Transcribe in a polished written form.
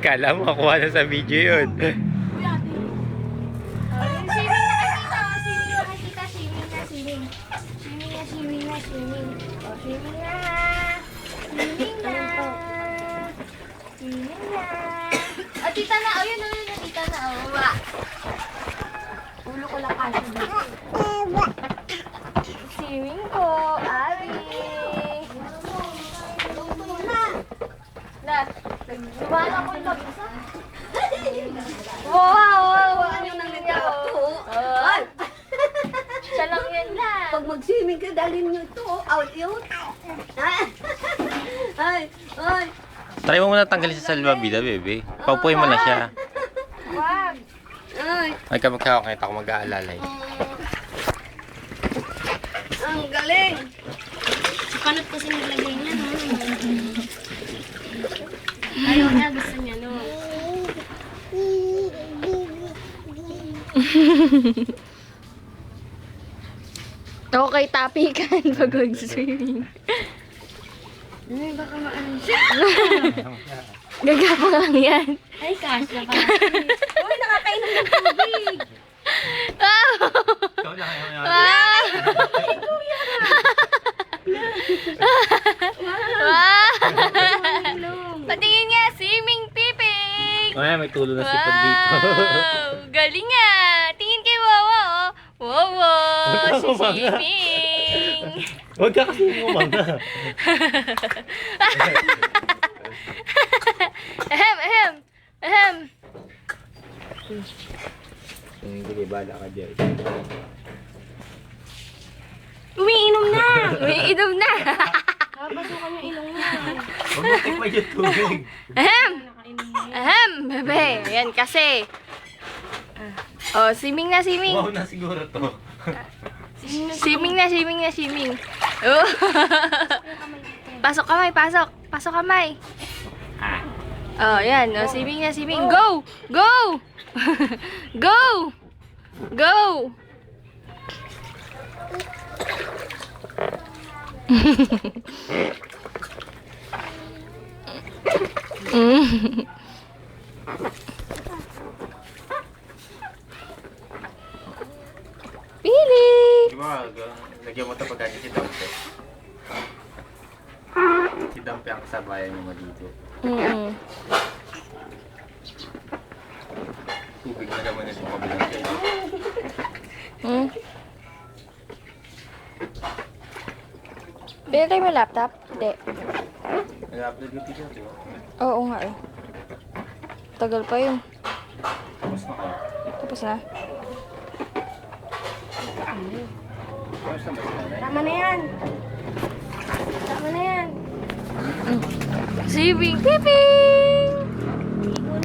Kala mo makuha na sa video yun. Tita na, oh yun, tita na, oh. Ulo ko lang kasi dito. Swimming ko, Ari. Na, nagluwala ko yung mag-isa. Wow, ano yung nangyayari ako? Siya lang yan lang. Pag mag-swimming ka, dalhin nyo ito. Out yun. Ay. Try mo muna tanggalin sa salbabida, bebe. Paupuin mo na siya. Wag. Ay. Ay, magkakakita ako mag-aalalay. Ang galing. Sa panot kasi naglagay niya, no? Ayaw niya, gusto niya, no? Okay, tapikan pag mag-swimming. Ay, baka maano siya. Gagapang lang yan. Ay, kasya pa. Uy, nakakainom ng tubig. Ikaw lang ayaw Patingin nga, swimming piping. Ay, may tulo na sipag dito. Wow, galing nga. Tingin kay Wawa, oh. Wawa, Huwag ka si umanga. swimming. Huwag ka kasi umanga. Ahem. Sige, bala ka dyan. Umiinom na. Papasukan yung ilong niya. Huwag mo tikman yung tubig. Bebe. Yan kasi. Oh, swimming na. Wow na siguro to. Swimming. Oh. Pasok kamay. Oh, yan. Oh, swimming na. Go! Go! Pili! Diba, lagyan mo ito pagkanya si Dampe. Si Dampe ang kasabayan mo dito. Tubig na naman yung kabilang sa'yo. Pinatay mo laptop? Hindi. Nag-upload yung video, di ba? Oo nga eh. Tagal pa yun. Tapos na kayo. Tapos na. Tapos na ba sila? Tama na yan. Swimming piping!